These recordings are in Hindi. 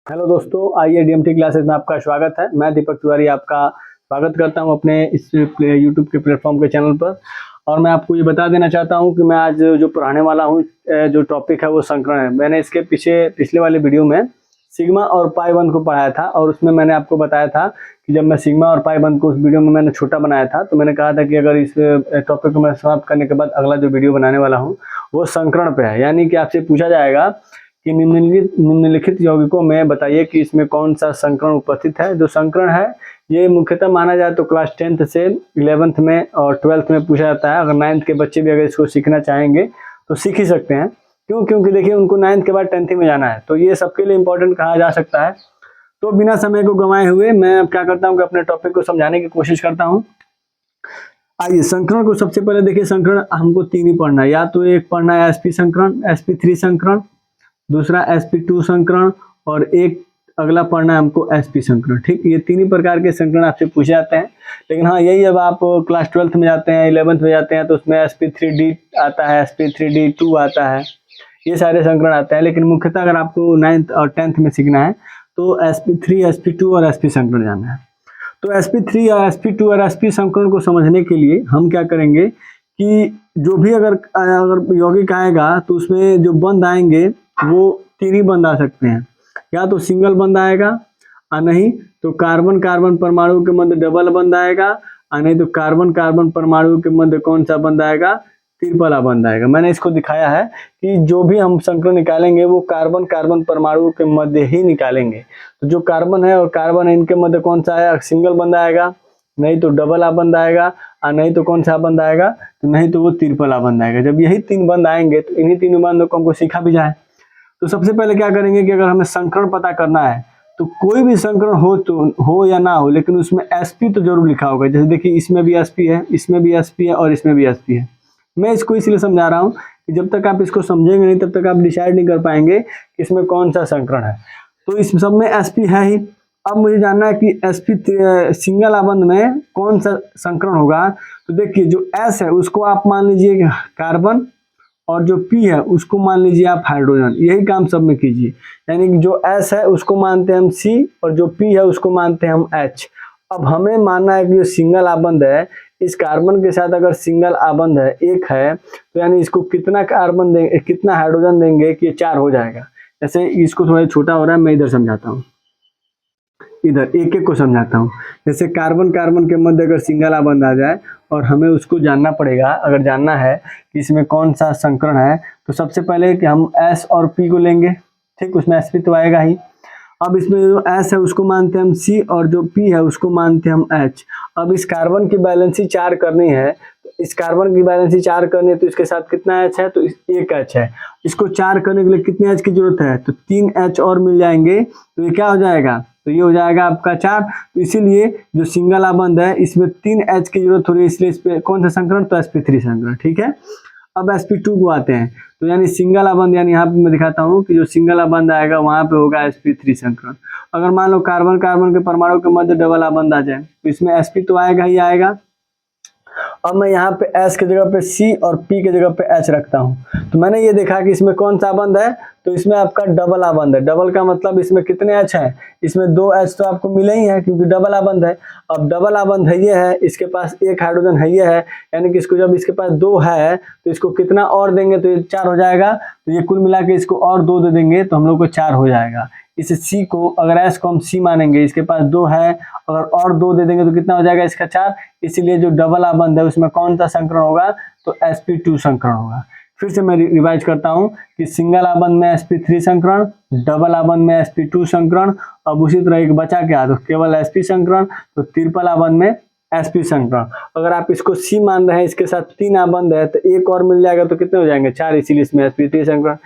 हेलो दोस्तों, आइए डीएमटी क्लासेस में आपका स्वागत है। मैं दीपक तिवारी आपका स्वागत करता हूं अपने इस यूट्यूब के प्लेटफॉर्म के चैनल पर। और मैं आपको ये बता देना चाहता हूं कि मैं आज जो पढ़ाने वाला हूं जो टॉपिक है वो संकरण है। मैंने इसके पिछले वाले वीडियो में सिग्मा और पाई बंद को पढ़ाया था और उसमें मैंने आपको बताया था कि जब मैं सिग्मा और पाई बंद को उस वीडियो में मैंने छोटा बनाया था तो मैंने कहा था कि अगर इस टॉपिक को मैं समाप्त करने के बाद अगला जो वीडियो बनाने वाला हूँ वो संकरण पे है। यानी कि आपसे पूछा जाएगा कि निम्नलिखित यौगिकों में बताइए कि इसमें कौन सा संकरण उपस्थित है। जो संकरण है ये मुख्यतः माना जाए तो क्लास 10th से 11th में और 12th में पूछा जाता है। अगर 9th के बच्चे भी अगर इसको सीखना चाहेंगे तो सीख ही सकते हैं। क्योंकि देखिए उनको 9th के बाद 10th में जाना है, तो ये सबके लिए इम्पोर्टेंट कहा जा सकता है। तो बिना समय को गंवाए हुए मैं अब क्या करता हूँ कि अपने टॉपिक को समझाने की कोशिश करता हूँ। आइए संकरण को सबसे पहले देखिए, संकरण हमको 3 ही पढ़ना है। या तो एक पढ़ना है sp संकरण, sp3 संकरण, दूसरा sp2 संकरण और एक अगला पढ़ना है हमको sp संकरण। ठीक, ये 3 ही प्रकार के संकरण आपसे पूछे जाते हैं। लेकिन हाँ, यही जब आप क्लास 12th में जाते हैं, 11th में जाते हैं तो उसमें sp3d आता है, sp3d2 आता है, ये सारे संकरण आते हैं। लेकिन मुख्यतः अगर आपको 9th और 10th में सीखना है तो sp3, sp2 और sp संकरण जाना है। तो sp3 और sp2 और sp संकरण को समझने के लिए हम क्या करेंगे कि जो भी अगर यौगिक आएगा तो उसमें जो बंद आएंगे वो 3 ही बंद आ सकते हैं। या तो सिंगल बंद आएगा और नहीं तो कार्बन कार्बन परमाणु के मध्य डबल बंद आएगा, और नहीं तो कार्बन कार्बन परमाणु के मध्य कौन सा बंद आएगा, ट्रिपल बंद आएगा। मैंने इसको दिखाया है कि जो भी हम संकरण निकालेंगे वो कार्बन कार्बन परमाणु के मध्य ही निकालेंगे। तो जो कार्बन है और कार्बन है इनके मध्य कौन सा है, सिंगल बंद आएगा, नहीं तो डबल बंद आएगा, और नहीं तो कौन सा बंद आएगा, तो नहीं तो वो ट्रिपल बंद आएगा। जब यही 3 बंद आएंगे तो इन्हीं 3 बंदों को हमको सीखा भी जाए। तो सबसे पहले क्या करेंगे कि अगर हमें संकरण पता करना है तो कोई भी संकरण हो या ना हो, लेकिन उसमें sp तो जरूर लिखा होगा। जैसे देखिए इसमें भी sp है, इसमें भी sp है और इसमें भी sp है। मैं इसको इसलिए समझा रहा हूँ कि जब तक आप इसको समझेंगे नहीं तब तक आप डिसाइड नहीं कर पाएंगे कि इसमें कौन सा संकरण है। तो इस सब में sp है ही। अब मुझे जानना है कि sp सिंगल आबंध में कौन सा संकरण होगा। तो देखिए जो s है उसको आप मान लीजिए कार्बन और जो P है उसको मान लीजिए आप हाइड्रोजन। यही काम सब में कीजिए। यानी कि जो S है उसको मानते हैं हम C और जो P है उसको मानते हैं हम H। अब हमें मानना है कि जो सिंगल आबंध है इस कार्बन के साथ अगर सिंगल आबंध है एक है तो यानी इसको कितना कार्बन देंगे, कितना हाइड्रोजन देंगे कि ये 4 हो जाएगा। जैसे इसको थोड़ा छोटा हो रहा है, मैं इधर समझाता हूँ, इधर एक एक को समझाता हूँ। जैसे कार्बन कार्बन के मध्य अगर सिंगल आबंध आ जाए और हमें उसको जानना पड़ेगा, अगर जानना है कि इसमें कौन सा संकरण है तो सबसे पहले कि हम S और P को लेंगे। ठीक, उसमें sp तो आएगा ही। अब इसमें जो S है उसको मानते हैं हम C और जो P है उसको मानते हैं हम H। अब इस कार्बन की बैलेंसी 4 करनी है, इस कार्बन की बैलेंसी 4 करनी है तो इसके साथ कितना H है, तो एक H है। इसको 4 करने के लिए कितने H की जरूरत है, तो 3 H और मिल जाएंगे तो ये क्या हो जाएगा, तो ये हो जाएगा आपका 4। तो इसीलिए जो सिंगल आबंध है इसमें 3 H की जरूरत हो रही है, इसलिए इस पे कौन सा संकरण, तो sp3 संकरण। ठीक है, अब sp2 को आते हैं। तो यानी सिंगल आबंध, यानी यहाँ पे मैं दिखाता हूँ कि जो सिंगल आबंध आएगा वहां पे होगा sp3 संकरण। अगर मान लो कार्बन कार्बन के परमाणु के मध्य डबल आबंध आ जाए तो इसमें sp तो आएगा ही आएगा। अब मैं यहाँ पे S की जगह पे C और P की जगह पे H रखता हूँ। तो मैंने ये देखा कि इसमें कौन सा आबंध है, तो इसमें आपका डबल आबंध है। डबल का मतलब इसमें कितने H हैं, इसमें 2 H तो आपको मिले ही है क्योंकि डबल आबंध है। अब डबल आबंध है ये है, इसके पास एक हाइड्रोजन है ये है, यानी कि इसको जब इसके पास 2 है तो इसको कितना और देंगे तो ये 4 हो जाएगा। तो ये कुल मिला के इसको और 2 दे देंगे तो हम लोग को 4 हो जाएगा। इस C को अगर S को हम C मानेंगे, इसके पास 2 है, अगर और 2 दे देंगे तो कितना हो जाएगा, इसका 4। इसीलिए जो डबल आबंध है उसमें कौन सा संकरण होगा, तो sp2 संकरण होगा। फिर से मैं रिवाइज करता हूँ कि सिंगल आबंध में sp3 संकरण, डबल आबंध में sp2 संकरण, अब उसी तरह एक बचा क्या, तो केवल sp संकरण, तो ट्रिपल आबंध में sp संकरण। अगर आप इसको C मान रहे हैं, इसके साथ 3 आबंध है तो एक और मिल जाएगा तो कितने हो जाएंगे, 4, इसीलिए इसमें sp3 संकरण।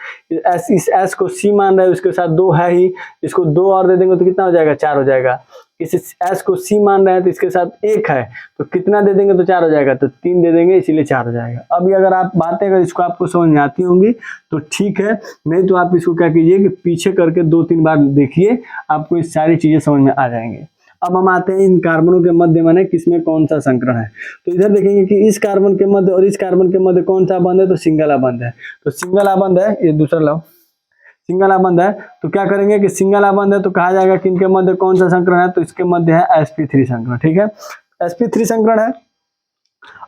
इस S को C मान रहे हैं, उसके साथ 2 है ही, इसको 2 और दे देंगे तो कितना हो जाएगा, 4 हो जाएगा। इस S को C मान रहे हैं तो इसके साथ 1 है तो कितना दे देंगे, तो 4 हो जाएगा, तो 3 दे देंगे इसीलिए 4 हो जाएगा। अभी अगर आप बातें अगर इसको आपको समझ में आती होंगी तो ठीक है, नहीं तो आप इसको क्या कीजिए कि पीछे करके 2-3 बार देखिए, आपको ये सारी चीजें समझ में आ जाएंगी। अब हम आते हैं इन कार्बनों के मध्य माने किसमें कौन सा संकरण है। तो इधर देखेंगे कि इस कार्बन के मध्य और इस कार्बन के मध्य कौन सा आबंध है, तो सिंगल आबंध है। तो सिंगल आबंध है, ये दूसरा लाओ, सिंगल आबंध है तो क्या करेंगे कि सिंगल आबंध है तो कहा जाएगा कि इनके मध्य कौन सा संकरण है, तो इसके मध्य है sp3 संकरण। ठीक है, sp3 संकरण है।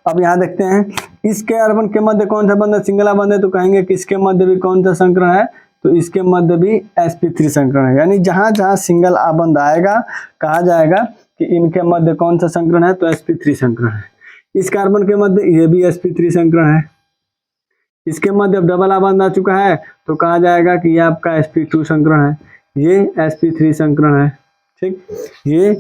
अब यहाँ देखते हैं इस कार्बन के मध्य कौन सा बंध है, सिंगल आबंध है तो कहेंगे कि इसके मध्य भी कौन सा संकरण है, तो इसके मध्य भी sp3 संकरण है। यानी जहां जहां सिंगल आबंध आएगा कहा जाएगा कि इनके मध्य कौन सा संकरण है, तो sp3 संकरण है। इस कार्बन के मध्य ये भी sp3 संकरण है। इसके मध्य अब डबल आबंध आ चुका है तो कहा जाएगा कि ये आपका sp2 संकरण है, ये sp3 संकरण है। ठीक, ये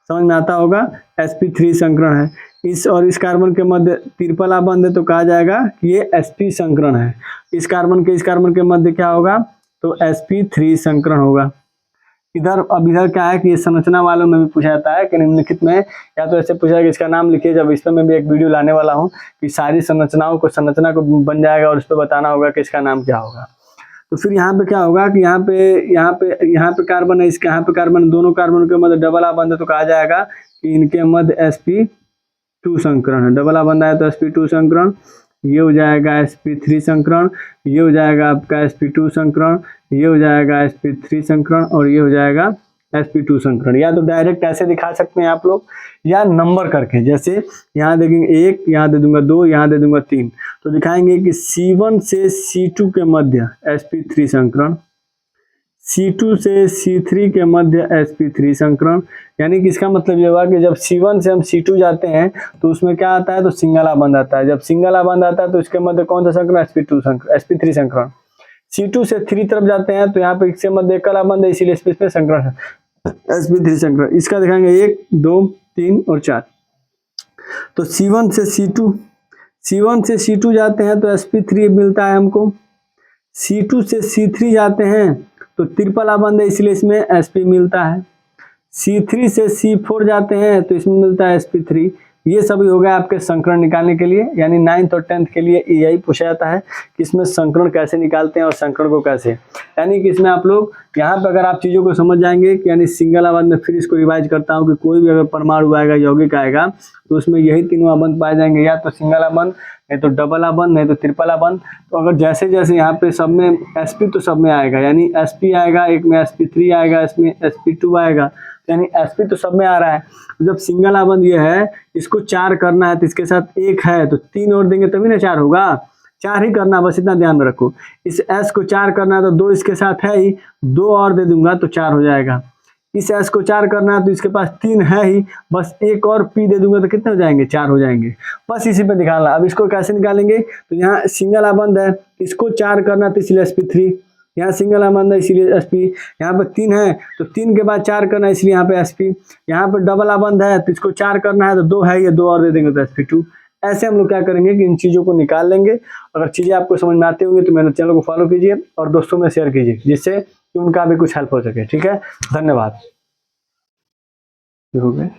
समझ में आता होगा, sp3 संकरण है। इस और इस कार्बन के मध्य ट्रिपल आबंध है तो कहा जाएगा कि ये sp संकरण है। इस कार्बन के मध्य क्या होगा, तो sp3 संकरण होगा। अब इधर क्या है कि ये संरचना वालों में भी पूछा जाता है कि निम्नलिखित में, या तो ऐसे पूछा है कि इसका नाम लिखिए, जब इस पर मैं भी एक वीडियो लाने वाला हूँ कि सारी संरचना को बन जाएगा और उस पर बताना होगा कि इसका नाम क्या होगा। तो फिर यहाँ पे क्या होगा कि यहाँ पे कार्बन है, इसके यहाँ पे कार्बन, दोनों कार्बन के मध्य डबल आबंध है तो कहा जाएगा कि इनके मध्य sp2 संकरण है। डबल आबंध आया तो sp2 संकरण, ये हो जाएगा sp3 संकरण, ये हो जाएगा आपका sp2 संकरण, ये हो जाएगा sp3 संकरण और ये हो जाएगा sp2 संकरण। या तो डायरेक्ट ऐसे दिखा सकते हैं आप लोग, या नंबर करके, जैसे यहाँ देखेंगे 1, यहाँ दे दूंगा 2, यहाँ दे दूंगा 3, तो दिखाएंगे कि C1 से C2 के मध्य sp3 संकरण, C2 से C3 के मध्य sp3 संकरण। यानी कि इसका मतलब ये हुआ कि जब C1 से हम C2 जाते हैं तो उसमें क्या आता है, तो सिंगल आबंध आता है। जब सिंगल आबंध आता है तो इसके मध्य कौन सा संकरण, sp3 संकरण। C2 से 3 तरफ जाते हैं तो यहाँ पे इसके मध्य एकल आबंध है, इसीलिए इसमें संकरण है sp3 संकरण। इसका दिखाएंगे 1, 2, 3 और 4। तो C1 से C2 जाते हैं तो sp3 मिलता है हमको। C2 से C3 जाते हैं तो ट्रिपल आबंध है, इसलिए इसमें sp मिलता है। C3 से C4 जाते हैं तो इसमें मिलता है sp3। ये सभी हो गया आपके संकरण निकालने के लिए, यानी 9th और 10th के लिए यही पूछा जाता है कि इसमें संकरण कैसे निकालते हैं और संकरण को कैसे। यानी कि इसमें आप लोग यहाँ पे अगर आप चीज़ों को समझ जाएंगे कि यानी सिंगल आबंध में, फिर इसको रिवाइज करता हूँ कि कोई भी अगर परमाणु आएगा, यौगिक आएगा, तो उसमें यही तीनों आबंध पाए जाएंगे, या तो सिंगल आबंध, नहीं तो डबल आबंध, नहीं तो ट्रिपल आबंध। तो अगर जैसे जैसे यहाँ पे सब में sp तो सब में आएगा, यानी sp आएगा, एक में sp3 आएगा, इसमें sp2 आएगा, यानी sp तो सब में आ रहा है। जब सिंगल आबंध ये है, इसको 4 करना है तो इसके साथ 1 है तो 3 और देंगे तभी ना 4 होगा। 4 ही करना, बस इतना ध्यान में रखो। इस s को 4 करना है तो 2 इसके साथ है ही, 2 और दे दूंगा तो 4 हो जाएगा। इस s को 4 करना है तो इसके पास 3 है ही, बस 1 और p दे दूंगा तो कितने हो जाएंगे, 4 हो जाएंगे। बस इसी पे दिखाना। अब इसको कैसे निकालेंगे, तो यहाँ सिंगल आबंध है, इसको 4 करना तो इसलिए sp3, यहाँ सिंगल आबंध है इसलिए sp, यहाँ पे 3 है तो 3 के बाद 4 करना है इसलिए यहाँ पे sp, यहाँ पे डबल आबंध है तो इसको 4 करना है तो 2 है, ये 2 और दे देंगे तो sp2। ऐसे हम लोग क्या करेंगे कि इन चीज़ों को निकाल लेंगे। अगर चीज़ें आपको समझ में आती होंगी तो मेरे चैनल को फॉलो कीजिए और दोस्तों में शेयर कीजिए, जिससे कि उनका भी कुछ हेल्प हो सके। ठीक है, धन्यवाद। हो गए।